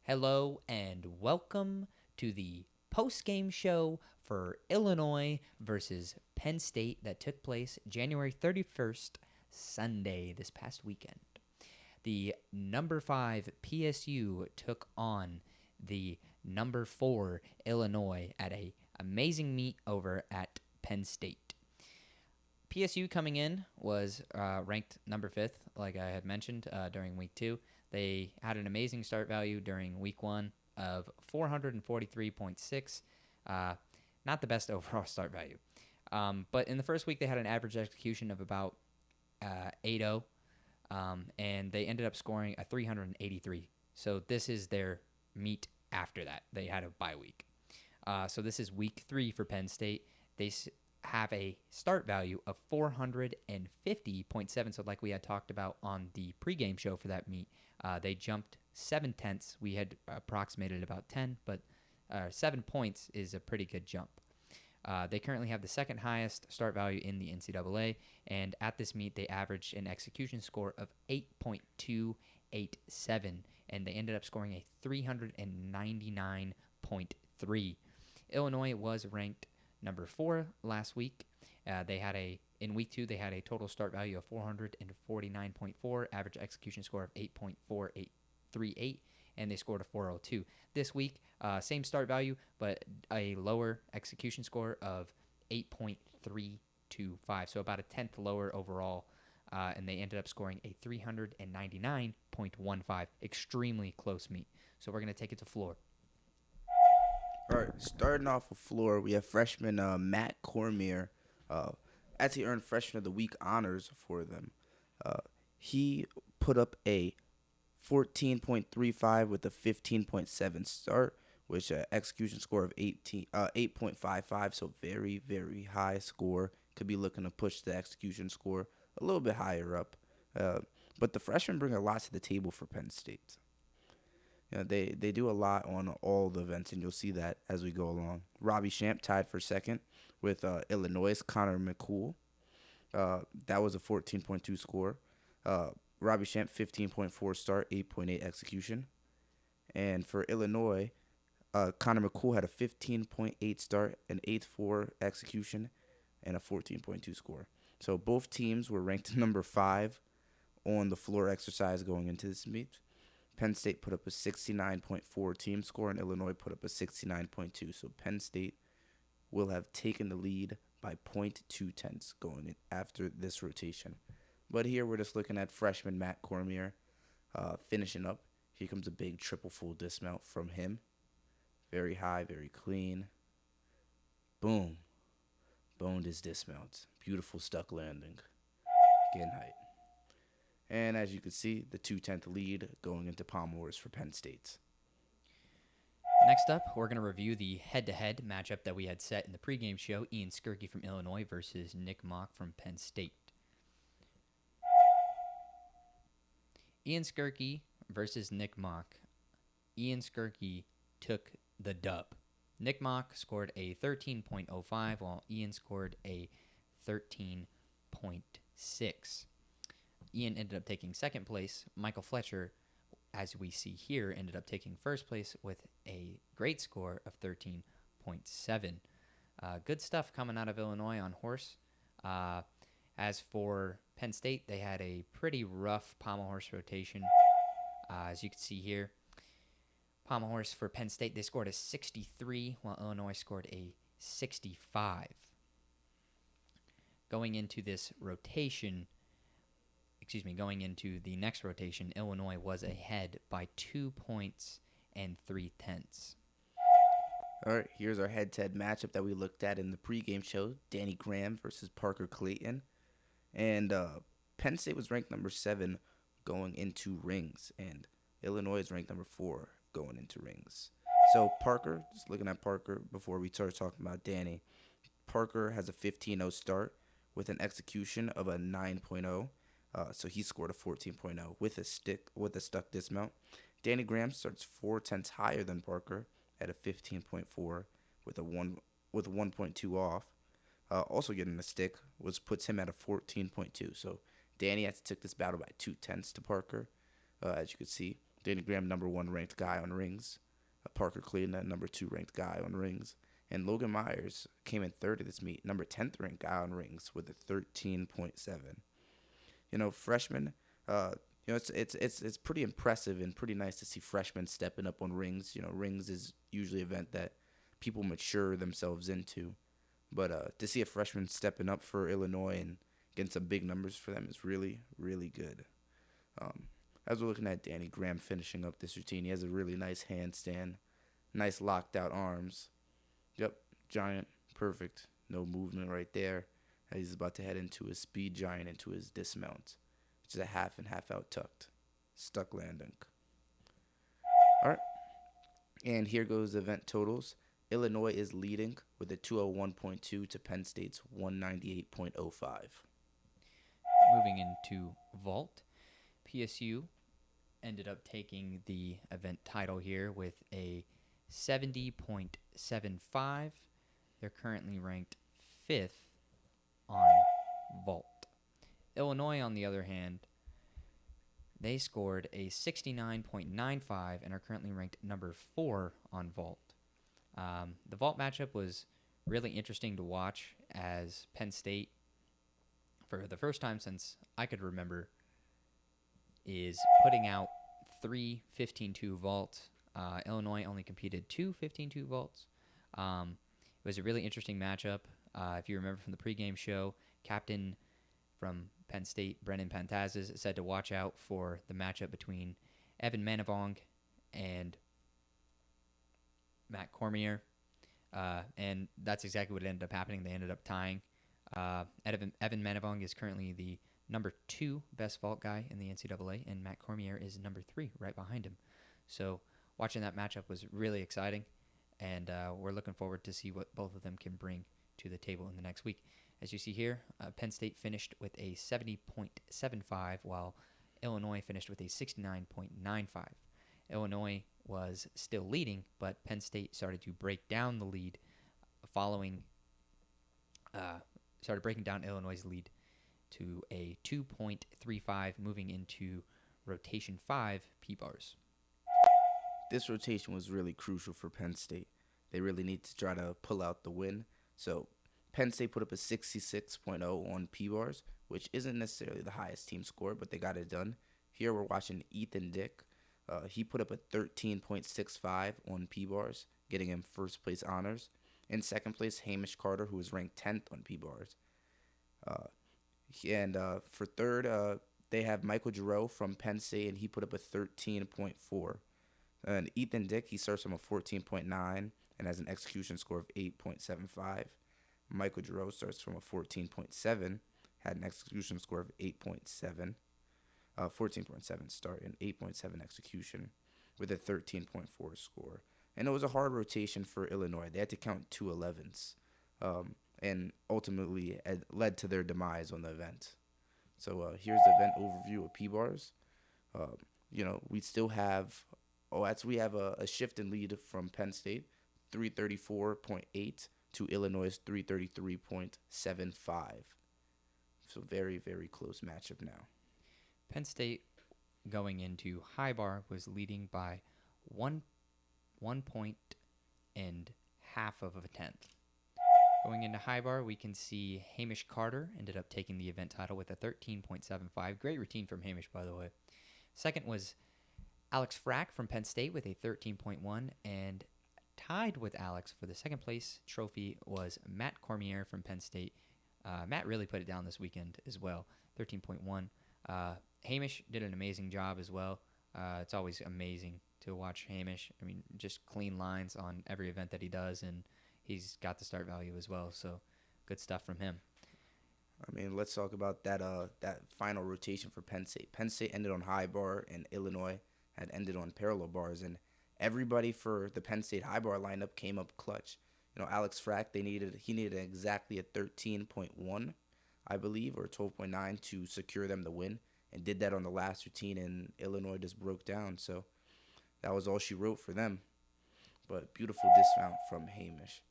Hello and welcome to the postgame show for Illinois versus Penn State that took place January 31st, Sunday, this past weekend. The number 5 PSU took on the number 4 Illinois at a amazing meet over at Penn State. PSU coming in was ranked number 5th, like I had mentioned during week 2. They had an amazing start value during week 1 of 443.6. Not the best overall start value. But in the first week, they had an average execution of about 8.0, and they ended up scoring a 383. So this is their meet after that. They had a bye week. So this is week 3 for Penn State. They have a start value of 450.7. So like we had talked about on the pregame show for that meet, they jumped 7/10. We had approximated about 10, but 7 points is a pretty good jump. They currently have the second highest start value in the NCAA, and at this meet, they averaged an execution score of 8.287, and they ended up scoring a 399.3. Illinois was ranked number 4 last week. In week 2, they had a total start value of 449.4, average execution score of 8.4838, and they scored a 402. This week, same start value, but a lower execution score of 8.325, so about a tenth lower overall, and they ended up scoring a 399.15. Extremely close meet. So we're going to take it to floor. All right, starting off with floor, we have freshman Matt Cormier. He earned Freshman of the Week honors for them. He put up a 14.35 with a 15.7 start, which execution score of 8.55, so very, very high score. Could be looking to push the execution score a little bit higher up. But the freshmen bring a lot to the table for Penn State. They do a lot on all the events, and you'll see that as we go along. Robbie Champ tied for second with Illinois' Connor McCool. That was a 14.2 score. Robbie Champ, 15.4 start, 8.8 execution. And for Illinois, Connor McCool had a 15.8 start, an 8.4 execution, and a 14.2 score. So both teams were ranked number 5 on the floor exercise going into this meet. Penn State put up a 69.4 team score, and Illinois put up a 69.2. So Penn State will have taken the lead by 0.2 going in after this rotation. But here we're just looking at freshman Matt Cormier finishing up. Here comes a big triple full dismount from him. Very high, very clean. Boom. Boned his dismount. Beautiful stuck landing. Getting height. And as you can see, the 2/10 lead going into Palm Wars for Penn State. Next up, we're going to review the head-to-head matchup that we had set in the pregame show, Ian Skirky from Illinois versus Nick Mock from Penn State. Ian Skirky versus Nick Mock. Ian Skirky took the dub. Nick Mock scored a 13.05, while Ian scored a 13.6. Ian ended up taking second place. Michael Fletcher, as we see here, ended up taking first place with a great score of 13.7. Good stuff coming out of Illinois on horse. As for Penn State, they had a pretty rough pommel horse rotation. As you can see here, pommel horse for Penn State, they scored a 63, while Illinois scored a 65. Going into the next rotation, Illinois was ahead by 2 points and 3/10. All right, here's our head-to-head matchup that we looked at in the pregame show. Danny Graham versus Parker Clayton. And Penn State was ranked number 7 going into rings, and Illinois is ranked number 4 going into rings. So Parker, just looking at Parker before we start talking about Danny, Parker has a 15.0 start with an execution of a 9.0. So he scored a 14.0 with a stuck dismount. Danny Graham starts 4/10 higher than Parker at a 15.4 with a 1.2 off. Also getting a stick puts him at a 14.2. So Danny has took this battle by 2/10 to Parker. As you can see, Danny Graham, number 1 ranked guy on rings. Parker Clayton, that number 2 ranked guy on rings. And Logan Myers came in third of this meet, number 10th ranked guy on rings with a 13.7. Freshmen, it's pretty impressive and pretty nice to see freshmen stepping up on rings. Rings is usually an event that people mature themselves into. But to see a freshman stepping up for Illinois and getting some big numbers for them is really, really good. As we're looking at Danny Graham finishing up this routine, he has a really nice handstand, nice locked out arms. Yep, giant, perfect. No movement right there. As he's about to head into his speed giant, into his dismount, which is a half and half out tucked. Stuck landing. All right. And here goes the event totals. Illinois is leading with a 201.2 to Penn State's 198.05. Moving into vault, PSU ended up taking the event title here with a 70.75. They're currently ranked 5th on vault. Illinois, on the other hand, they scored a 69.95 and are currently ranked number 4 on vault. The vault matchup was really interesting to watch as Penn State, for the first time since I could remember, is putting out 3 15-2 vaults. Illinois only competed 2 15-2 vaults. It was a really interesting matchup. If you remember from the pregame show, captain from Penn State, Brennan Pantazis, said to watch out for the matchup between Evan Manavong and Matt Cormier. And that's exactly what ended up happening. They ended up tying. Evan Manavong is currently the number 2 best vault guy in the NCAA, and Matt Cormier is number 3 right behind him. So watching that matchup was really exciting, and we're looking forward to see what both of them can bring to the table in the next week. As you see here, Penn State finished with a 70.75, while Illinois finished with a 69.95. Illinois was still leading, but Penn State started to break down the lead started breaking down Illinois' lead to a 2.35, moving into rotation 5 P-bars. This rotation was really crucial for Penn State. They really need to try to pull out the win. So Penn State put up a 66.0 on P-bars, which isn't necessarily the highest team score, but they got it done. Here we're watching Ethan Dick. He put up a 13.65 on P-bars, getting him first place honors. In second place, Hamish Carter, who was ranked 10th on P-bars. For third, they have Michael Giroux from Penn State, and he put up a 13.4. And Ethan Dick, he starts from a 14.9 and has an execution score of 8.75. Michael Giroux starts from a 14.7, had an execution score of 8.7. 14.7 start and 8.7 execution with a 13.4 score. And it was a hard rotation for Illinois. They had to count 2 11s and ultimately led to their demise on the event. So here's the event overview of P-bars. We still have we have a shift in lead from Penn State, 334.8 to Illinois' 333.75. So very, very close matchup now. Penn State, going into high bar, was leading by 1 point and half of a tenth. Going into high bar, we can see Hamish Carter ended up taking the event title with a 13.75. Great routine from Hamish, by the way. Second was Alex Frack from Penn State with a 13.1, and tied with Alex for the second place trophy was Matt Cormier from Penn State. Matt really put it down this weekend as well, 13.1. Hamish did an amazing job as well. It's always amazing to watch Hamish. I mean, just clean lines on every event that he does, and he's got the start value as well. So good stuff from him. I mean, let's talk about that final rotation for Penn State. Penn State ended on high bar, and Illinois had ended on parallel bars, and everybody for the Penn State high bar lineup came up clutch. Alex Frack, he needed exactly a 13.1, I believe, or 12.9 to secure them the win, and did that on the last routine, and Illinois just broke down. So that was all she wrote for them. But beautiful dismount from Hamish.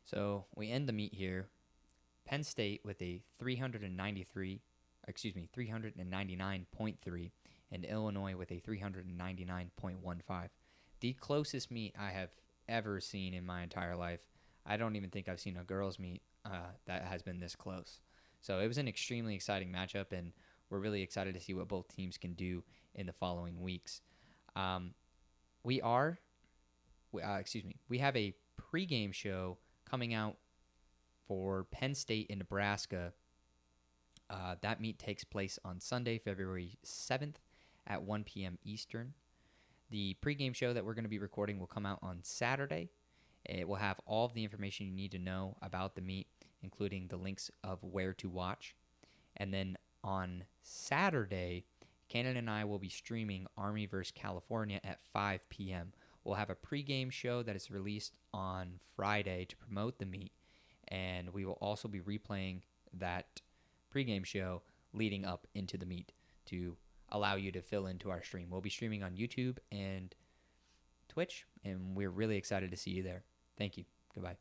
So we end the meet here. Penn State with a 399.3, and Illinois with a 399.15. The closest meet I have ever seen in my entire life. I don't even think I've seen a girls' meet that has been this close. So it was an extremely exciting matchup, and we're really excited to see what both teams can do in the following weeks. We have a pregame show coming out for Penn State in Nebraska. That meet takes place on Sunday, February 7th at 1 p.m. Eastern. The pregame show that we're going to be recording will come out on Saturday. It will have all of the information you need to know about the meet, including the links of where to watch. And then on Saturday, Cannon and I will be streaming Army vs. California at 5 p.m. We'll have a pregame show that is released on Friday to promote the meet, and we will also be replaying that pregame show leading up into the meet to allow you to fill into our stream. We'll be streaming on YouTube and Twitch, and we're really excited to see you there. Thank you. Goodbye.